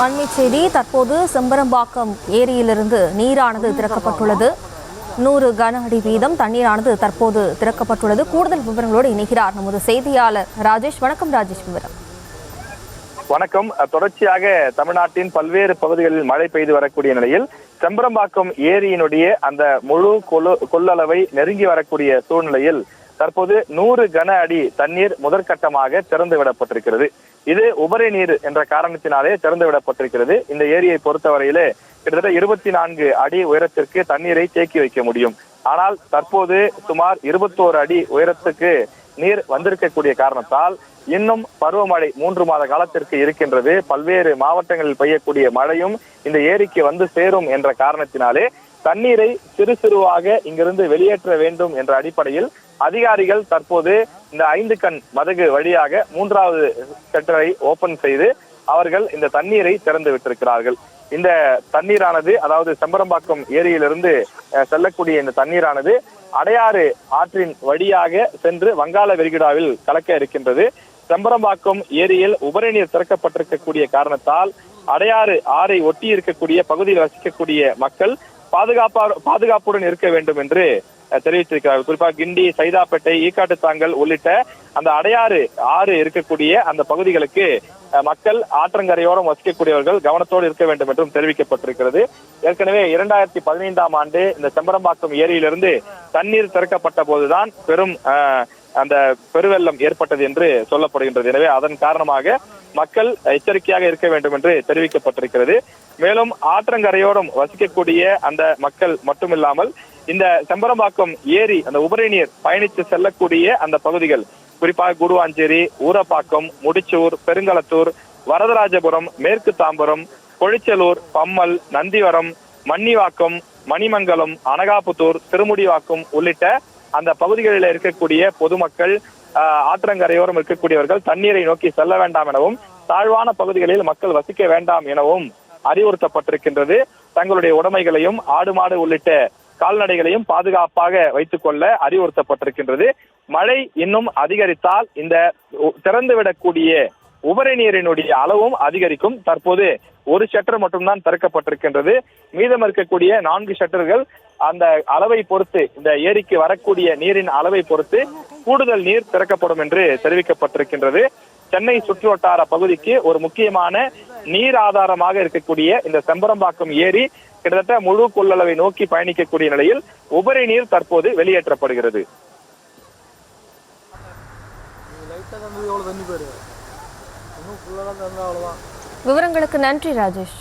அண்மை செய்தி. தற்போது செம்பரம்பாக்கம் ஏரியிலிருந்து நீரானது திறக்கப்பட்டுள்ளது. 100 கன அடி வீதம் தண்ணீரானது தற்போது திறக்கப்பட்டுள்ளது. கூடுதல் விவரங்களோடு இணைகிறார் நமது செய்தியாளர் ராஜேஷ். வணக்கம் ராஜேஷ், விவரம். வணக்கம். தொடர்ச்சியாக தமிழ்நாட்டின் பல்வேறு பகுதிகளில் மழை பெய்து வரக்கூடிய நிலையில் செம்பரம்பாக்கம் ஏரியினுடைய அந்த முழு கொள்ளளவை நெருங்கி வரக்கூடிய சூழ்நிலையில் தற்போது 100 கன அடி தண்ணீர் முதற்கட்டமாக திறந்து விடப்பட்டிருக்கிறது. இது உபரி நீர் என்ற காரணத்தினாலே திறந்து விடப்பட்டிருக்கிறது. இந்த ஏரியை பொறுத்தவரையிலே கிட்டத்தட்ட 24 அடி உயரத்திற்கு தண்ணீரை தேக்கி வைக்க முடியும். ஆனால் தற்போது சுமார் 21 அடி உயரத்துக்கு நீர் வந்திருக்கக்கூடிய காரணத்தால் இன்னும் பருவமழை 3 மாத காலத்திற்கு இருக்கின்றது. பல்வேறு மாவட்டங்களில் பெய்யக்கூடிய மழையும் இந்த ஏரிக்கு வந்து சேரும் என்ற காரணத்தினாலே தண்ணீரை சிறு சிறுவாக இங்கிருந்து வெளியேற்ற வேண்டும் என்ற அடிப்படையில் அதிகாரிகள் தற்போது இந்த 5 கண் மதகு வழியாக 3வது ஷட்டரை ஓபன் செய்து அவர்கள் இந்த தண்ணீரை திறந்து விட்டிருக்கிறார்கள். இந்த தண்ணீரானது, அதாவது செம்பரம்பாக்கம் ஏரியிலிருந்து செல்லக்கூடிய இந்த தண்ணீரானது அடையாறு ஆற்றின் வழியாக சென்று வங்காள விரிகுடாவில் கலக்க இருக்கின்றது. செம்பரம்பாக்கம் ஏரியில் உபரி நீர் திறக்கப்பட்டிருக்கக்கூடிய காரணத்தால் அடையாறு ஆறை ஒட்டி இருக்கக்கூடிய பகுதியில் வசிக்கக்கூடிய மக்கள் பாதுகாப்புடன் இருக்க வேண்டும் என்று தெரிவித்திருக்கிறார்கள். குறிப்பாக கிண்டி, சைதாப்பேட்டை, ஈக்காட்டுத்தாங்கல் உள்ளிட்ட அந்த அடையாறு ஆறு இருக்கக்கூடிய அந்த பகுதிகளுக்கு மக்கள் ஆற்றங்கரையோரம் வசிக்கக்கூடியவர்கள் கவனத்தோடு இருக்க வேண்டும் என்றும் தெரிவிக்கப்பட்டிருக்கிறது. ஏற்கனவே 2015ஆம் ஆண்டு இந்த செம்பரம்பாக்கம் ஏரியிலிருந்து தண்ணீர் திறக்கப்பட்ட போதுதான் பெரும் அந்த பெருவெள்ளம் ஏற்பட்டது என்று சொல்லப்படுகின்றது. எனவே அதன் காரணமாக மக்கள் எச்சரிக்கையாக இருக்க வேண்டும் என்று தெரிவிக்கப்பட்டிருக்கிறது. மேலும் ஆற்றங்கரையோரம் வசிக்கக்கூடிய அந்த மக்கள் மட்டுமில்லாமல் இந்த செம்பரம்பாக்கம் ஏரி அந்த உபரி நீர் பயணித்து செல்லக்கூடிய அந்த பகுதிகள், குறிப்பாக கூடுவாஞ்சேரி, ஊரப்பாக்கம், முடிச்சூர், பெருங்களத்தூர், வரதராஜபுரம், மேற்கு தாம்பரம், கொழிச்சலூர், பம்மல், நந்திவரம், மன்னிவாக்கம், மணிமங்கலம், அனகாபுத்தூர், திருமுடிவாக்கம் உள்ளிட்ட அந்த பகுதிகளில் இருக்கக்கூடிய பொதுமக்கள், ஆற்றங்கரையோரம் இருக்கக்கூடியவர்கள் தண்ணீரை நோக்கி செல்ல வேண்டாம் எனவும் தாழ்வான பகுதிகளில் மக்கள் வசிக்க வேண்டாம் எனவும் அறிவுறுத்தப்பட்டிருக்கின்றது. தங்களுடைய உடைமைகளையும் ஆடு மாடு உள்ளிட்ட கால்நடைகளையும் பாதுகாப்பாக வைத்துக் கொள்ள அறிவுறுத்தப்பட்டிருக்கின்றது. மழை இன்னும் அதிகரித்தால் இந்த திறந்துவிடக்கூடிய உபரி நீரினுடைய அளவும் அதிகரிக்கும். தற்போது 1 ஷட்டர் மட்டும்தான் திறக்கப்பட்டிருக்கின்றது. மீதம் இருக்கக்கூடிய 4 ஷட்டர்கள் அந்த அளவை பொறுத்து, இந்த ஏரிக்கு வரக்கூடிய நீரின் அளவை பொறுத்து கூடுதல் நீர் திறக்கப்படும் என்று தெரிவிக்கப்பட்டிருக்கின்றது. சென்னை சுற்றுவட்டார பகுதிக்கு ஒரு முக்கியமான நீர் ஆதாரமாக இருக்கக்கூடிய இந்த செம்பரம்பாக்கம் ஏரி கிட்டத்தட்ட முழு கொள்ளளவை நோக்கி பயணிக்கக்கூடிய நிலையில் உபரி நீர் தற்போது வெளியேற்றப்படுகிறது. விவரங்களுக்கு நன்றி ராஜேஷ்.